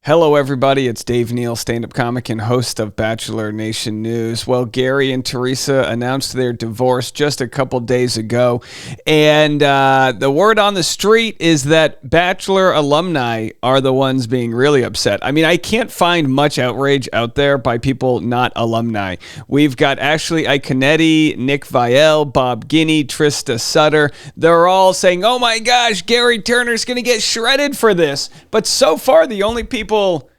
Hello, everybody. It's Dave Neal, stand-up comic and host of Bachelor Nation News. Well, Gary and Teresa announced their divorce just a couple days ago, and the word on the street is that Bachelor alumni are the ones being really upset. I mean, I can't find much outrage out there by people not alumni. We've got Ashley Iconetti, Nick Viall, Bob Guiney, Trista Sutter. They're all saying, oh my gosh, Gary Turner's going to get shredded for this. But so far, the only people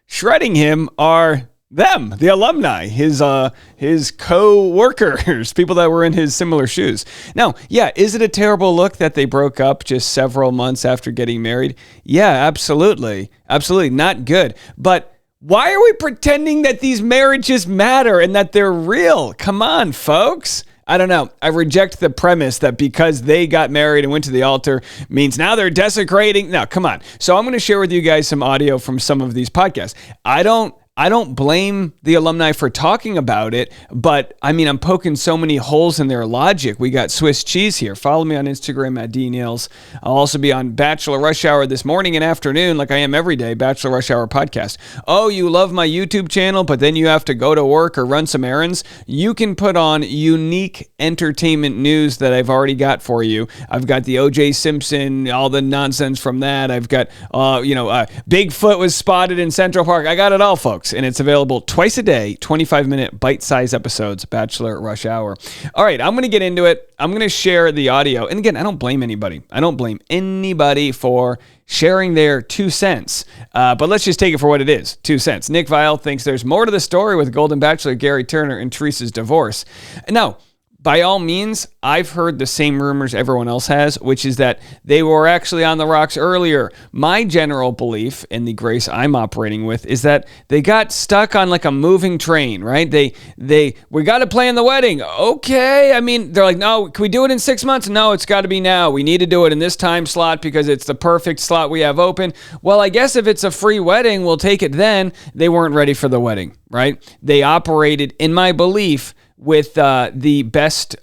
shredding him are them, the alumni, his co-workers, people that were in his similar shoes. Now, yeah, is it a terrible look that they broke up just several months after getting married? Yeah, absolutely. Absolutely not good. But why are we pretending that these marriages matter and that they're real? Come on, folks. I don't know. I reject the premise that because they got married and went to the altar means now they're desecrating. No, come on. So I'm going to share with you guys some audio from some of these podcasts. I don't blame the alumni for talking about it, but I mean, I'm poking so many holes in their logic. We got Swiss cheese here. Follow me on Instagram at DNails. I'll also be on Bachelor Rush Hour this morning and afternoon, like I am every day, Bachelor Rush Hour podcast. Oh, you love my YouTube channel, but then you have to go to work or run some errands? You can put on unique entertainment news that I've already got for you. I've got the O.J. Simpson, all the nonsense from that. I've got, Bigfoot was spotted in Central Park. I got it all, folks. And it's available twice a day, 25-minute bite-sized episodes, Bachelor Rush Hour. All right, I'm going to get into it. I'm going to share the audio. And again, I don't blame anybody. I don't blame anybody for sharing their 2 cents. But let's just take it for what it is, 2 cents. Nick Viall thinks there's more to the story with Golden Bachelor Gary Turner and Teresa's divorce. Now, by all means, I've heard the same rumors everyone else has, which is that they were actually on the rocks earlier. My general belief, in the grace I'm operating with, is that they got stuck on like a moving train, right? We got to plan the wedding. Okay. I mean, they're like, no, can we do it in 6 months? No, it's got to be now. We need to do it in this time slot because it's the perfect slot we have open. Well, I guess if it's a free wedding, we'll take it then. They weren't ready for the wedding, right? They operated, in my belief, with the best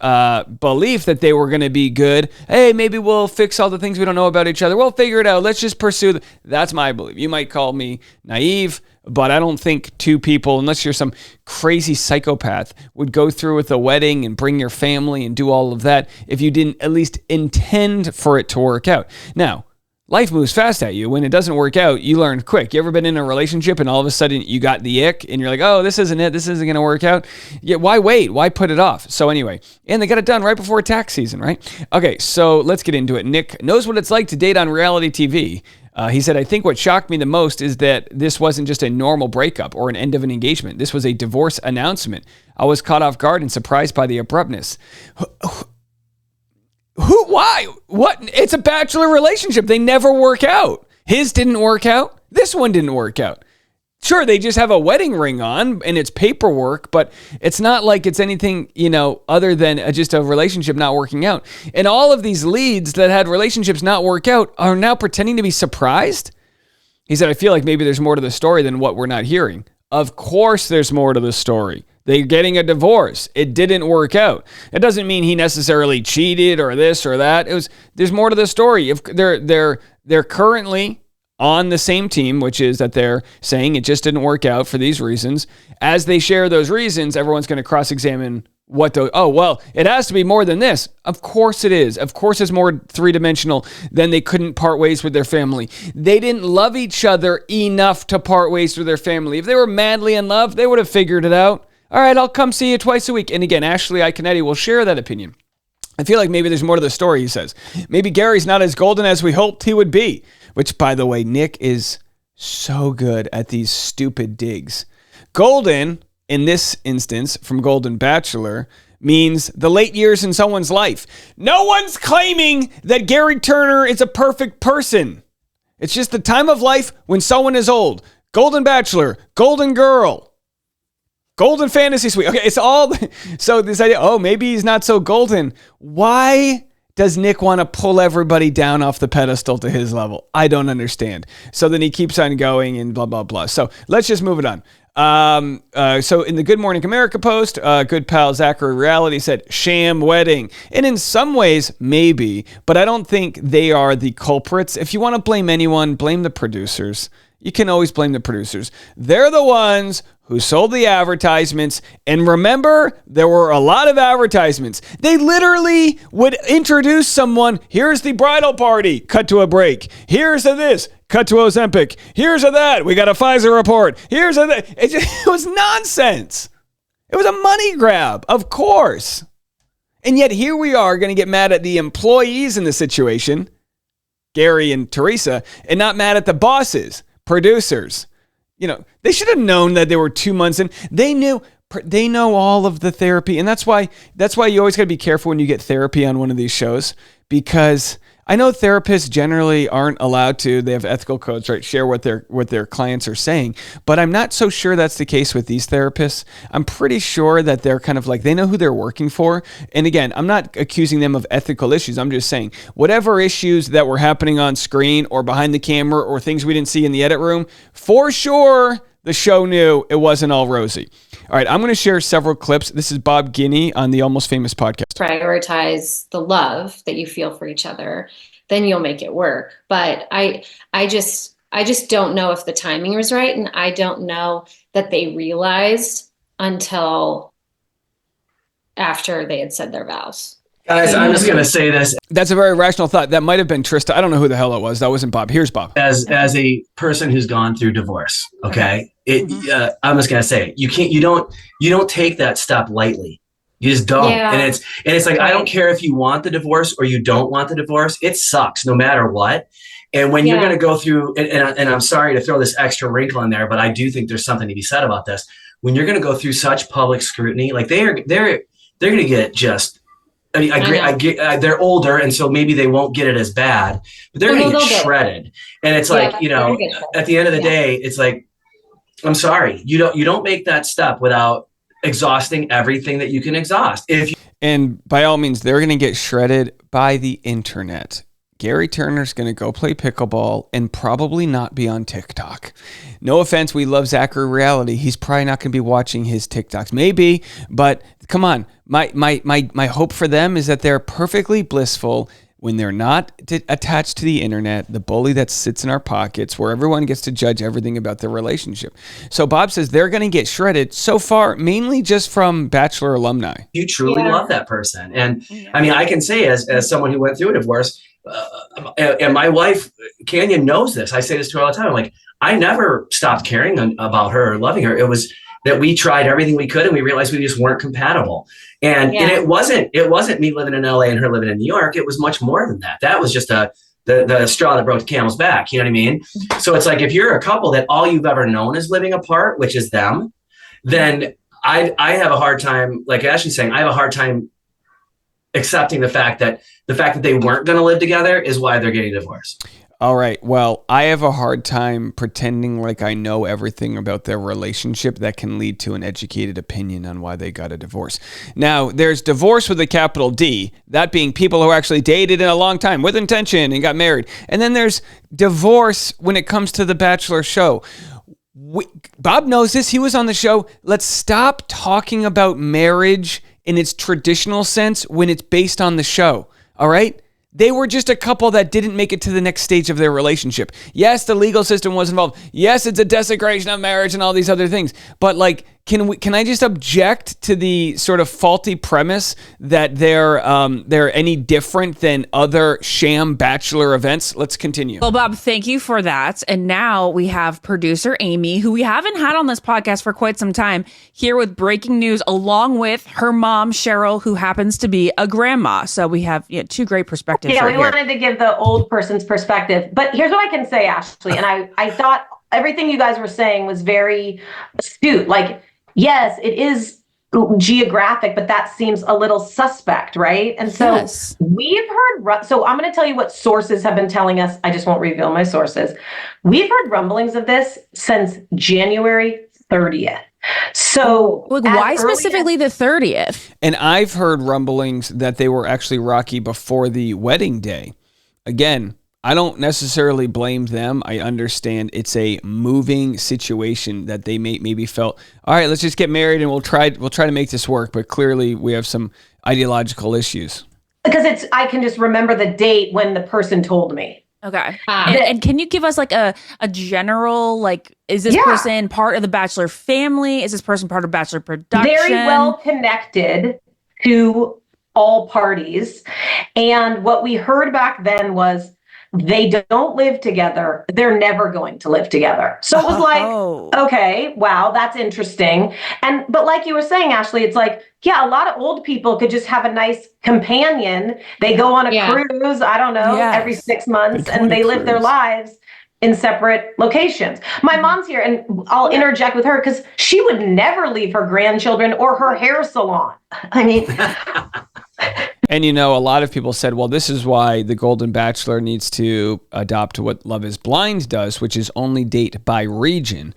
belief that they were going to be good. Hey, maybe we'll fix all the things we don't know about each other. We'll figure it out. Let's just pursue. That's my belief. You might call me naive, but I don't think two people, unless you're some crazy psychopath, would go through with a wedding and bring your family and do all of that if you didn't at least intend for it to work out. Now, life moves fast at you. When it doesn't work out, you learn quick. You ever been in a relationship and all of a sudden you got the ick and you're like, oh, this isn't it. This isn't going to work out. Yeah, why wait? Why put it off? So anyway, and they got it done right before tax season, right? Okay, so let's get into it. Nick knows what it's like to date on reality TV. He said, I think what shocked me the most is that this wasn't just a normal breakup or an end of an engagement. This was a divorce announcement. I was caught off guard and surprised by the abruptness. Why? What? It's a bachelor relationship. They never work out. His didn't work out. This one didn't work out. Sure, they just have a wedding ring on and it's paperwork, but it's not like it's anything, other than just a relationship not working out. And all of these leads that had relationships not work out are now pretending to be surprised. He said, I feel like maybe there's more to the story than what we're not hearing. Of course there's more to the story. They're getting a divorce. It didn't work out. It doesn't mean he necessarily cheated or this or that. There's more to the story. If they're currently on the same team, which is that they're saying it just didn't work out for these reasons. As they share those reasons, everyone's going to cross-examine it has to be more than this. Of course it is. Of course it's more three-dimensional than they couldn't part ways with their family. They didn't love each other enough to part ways with their family. If they were madly in love, they would have figured it out. All right, I'll come see you twice a week. And again, Ashley Iconetti will share that opinion. I feel like maybe there's more to the story, he says. Maybe Gary's not as golden as we hoped he would be. Which, by the way, Nick is so good at these stupid digs. Golden, in this instance, from Golden Bachelor, means the late years in someone's life. No one's claiming that Gary Turner is a perfect person. It's just the time of life when someone is old. Golden Bachelor, Golden Girl, Golden Fantasy Suite. Okay, it's all... So this idea, maybe he's not so golden. Why does Nick want to pull everybody down off the pedestal to his level? I don't understand. So then he keeps on going and blah, blah, blah. So let's just move it on. So in the Good Morning America post, good pal Zachary Reality said, sham wedding. And in some ways, maybe, but I don't think they are the culprits. If you want to blame anyone, blame the producers. you can always blame the producers. They're the ones who sold the advertisements. And remember, there were a lot of advertisements. They literally would introduce someone. Here's the bridal party. Cut to a break. Here's a this. Cut to Ozempic. Here's a that. We got a Pfizer report. Here's a that. It was nonsense. It was a money grab, of course. And yet here we are going to get mad at the employees in the situation, Gary and Teresa, and not mad at the bosses, producers. You know, they should have known that they were 2 months in. They know all of the therapy. And that's why you always got to be careful when you get therapy on one of these shows, because I know therapists generally aren't allowed to. They have ethical codes, right? Share what their clients are saying. But I'm not so sure that's the case with these therapists. I'm pretty sure that they're kind of like, they know who they're working for. And again, I'm not accusing them of ethical issues. I'm just saying whatever issues that were happening on screen or behind the camera or things we didn't see in the edit room, for sure the show knew it wasn't all rosy. All right, I'm going to share several clips. This is Bob Guiney on the Almost Famous podcast. Prioritize the love that you feel for each other, then you'll make it work. But I just don't know if the timing was right, and I don't know that they realized until after they had said their vows. Guys, I'm just going to say this. That's a very rational thought. That might have been Trista. I don't know who the hell it was. That wasn't Bob. Here's Bob. As a person who's gone through divorce, okay, I'm just going to say it. You don't take that step lightly. You just don't. Yeah. And it's like, I don't care if you want the divorce or you don't want the divorce. It sucks no matter what. And when you're going to go through, and I'm sorry to throw this extra wrinkle in there, but I do think there's something to be said about this. When you're going to go through such public scrutiny, like they're going to get just. I mean, I get they're older, and so maybe they won't get it as bad, but they're going to get shredded. And it's like, at the end of the day, it's like, I'm sorry, you don't make that step without exhausting everything that you can exhaust. And by all means, they're going to get shredded by the internet. Gary Turner's going to go play pickleball and probably not be on TikTok. No offense, we love Zachary Reality. He's probably not going to be watching his TikToks. Maybe, but come on. My hope for them is that they're perfectly blissful when they're not attached to the internet, the bully that sits in our pockets, where everyone gets to judge everything about their relationship. So Bob says they're going to get shredded so far, mainly just from Bachelor alumni. You truly love that person. And I mean, I can say as someone who went through a divorce, and my wife, Canyon, knows this. I say this to her all the time. I'm like, I never stopped caring about her or loving her. It was that we tried everything we could and we realized we just weren't compatible. And it wasn't me living in LA and her living in New York. It was much more than that. That was just the straw that broke the camel's back. You know what I mean? So it's like, if you're a couple that all you've ever known is living apart, which is them, then I have a hard time, like Ashley's saying, I have a hard time accepting the fact that they weren't going to live together is why they're getting divorced. All right. Well, I have a hard time pretending like I know everything about their relationship that can lead to an educated opinion on why they got a divorce. Now, there's divorce with a capital D, that being people who actually dated in a long time with intention and got married. And then there's divorce when it comes to the Bachelor show. Bob knows this. He was on the show. Let's stop talking about marriage in its traditional sense when it's based on the show. All right? They were just a couple that didn't make it to the next stage of their relationship. Yes, the legal system was involved. Yes, it's a desecration of marriage and all these other things. But like, can I just object to the sort of faulty premise that they're any different than other sham Bachelor events? Let's continue. Well, Bob, thank you for that. And now we have producer Amy, who we haven't had on this podcast for quite some time, here with breaking news, along with her mom, Cheryl, who happens to be a grandma. So we have two great perspectives. Yeah, right we here. wanted to give the old person's perspective. But here's what I can say, Ashley. And I thought everything you guys were saying was very astute. Like, yes, it is geographic, but that seems a little suspect, right? And so we've heard, so I'm going to tell you what sources have been telling us. I just won't reveal my sources. We've heard rumblings of this since January 30th. So why specifically the 30th? And I've heard rumblings that they were actually rocky before the wedding day. Again, I don't necessarily blame them. I understand it's a moving situation that they maybe felt, all right, let's just get married and we'll try to make this work. But clearly we have some ideological issues. Because I can just remember the date when the person told me. Okay. Ah. And can you give us like a general, like, is this person part of the Bachelor family? Is this person part of Bachelor production? Very well connected to all parties. And what we heard back then was they don't live together. They're never going to live together. So it was like, okay, wow, that's interesting. But like you were saying, Ashley, it's like, yeah, a lot of old people could just have a nice companion. They go on a cruise, I don't know, every 6 months, and they live their lives in separate locations. My mom's here, and I'll interject with her because she would never leave her grandchildren or her hair salon. I mean... And, you know, a lot of people said, well, this is why the Golden Bachelor needs to adopt what Love is Blind does, which is only date by region.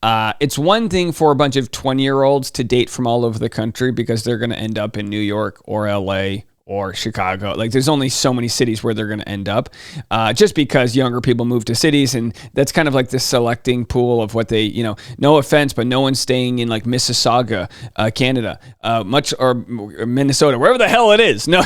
It's one thing for a bunch of 20-year-olds to date from all over the country because they're going to end up in New York or LA or Chicago. Like, there's only so many cities where they're going to end up, just because younger people move to cities, and that's kind of like the selecting pool of what they, you know, no offense, but no one's staying in like Mississauga, Canada, or Minnesota, wherever the hell it is. No,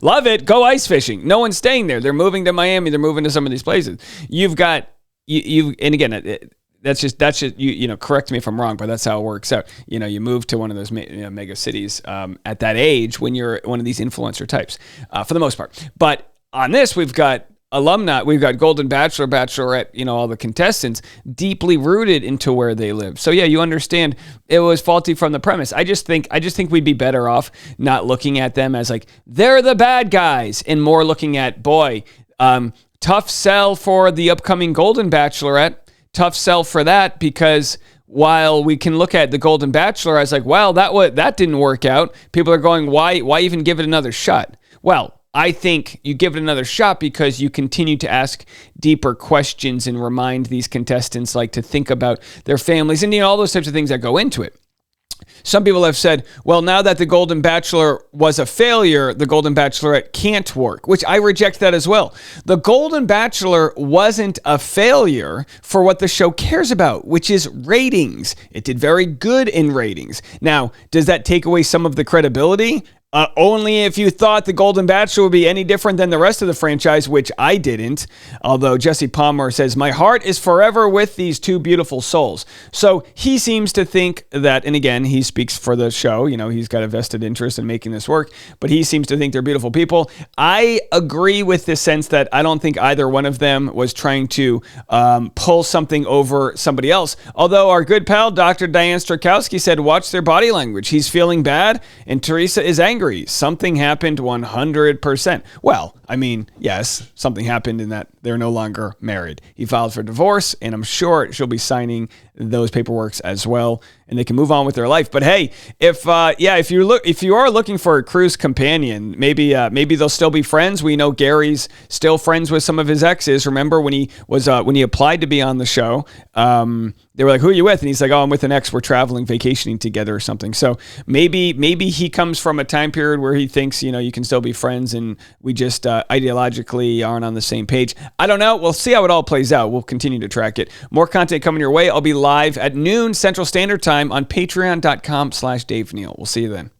love it. Go ice fishing. No one's staying there. They're moving to Miami. They're moving to some of these places. You've got, and again, that's just you know, correct me if I'm wrong, but that's how it works out. You know, you move to one of those mega cities at that age when you're one of these influencer types, for the most part. But on this, we've got alumni, we've got Golden Bachelor, Bachelorette, you know, all the contestants deeply rooted into where they live. So yeah, you understand it was faulty from the premise. I just think we'd be better off not looking at them as like they're the bad guys, and more looking at, boy, tough sell for the upcoming Golden Bachelorette. Tough sell for that, because while we can look at the Golden Bachelor as like, well, that didn't work out, people are going, why even give it another shot? Well, I think you give it another shot because you continue to ask deeper questions and remind these contestants like to think about their families and, you know, all those types of things that go into it. Some people have said, well, now that the Golden Bachelor was a failure, the Golden Bachelorette can't work, which I reject that as well. The Golden Bachelor wasn't a failure for what the show cares about, which is ratings. It did very good in ratings. Now, does that take away some of the credibility? Only if you thought the Golden Bachelor would be any different than the rest of the franchise, which I didn't. Although Jesse Palmer says, my heart is forever with these two beautiful souls. So he seems to think that, and again, he speaks for the show, you know, he's got a vested interest in making this work, but he seems to think they're beautiful people. I agree with the sense that I don't think either one of them was trying to pull something over somebody else. Although our good pal, Dr. Diane Strakowski, said, watch their body language. He's feeling bad, and Teresa is angry. Something happened 100%. Well, I mean, yes, something happened in that they're no longer married. He filed for divorce, and I'm sure she'll be signing those paperworks as well, and they can move on with their life. But hey, if you are looking for a cruise companion, maybe they'll still be friends. We know Gary's still friends with some of his exes. Remember when he applied to be on the show? They were like, who are you with? And he's like, oh, I'm with an ex. We're traveling, vacationing together or something. So maybe he comes from a time period where he thinks, you know, you can still be friends, and we just ideologically aren't on the same page. I don't know. We'll see how it all plays out. We'll continue to track it. More content coming your way. I'll be live at noon Central Standard Time on patreon.com/Dave Neal. We'll see you then.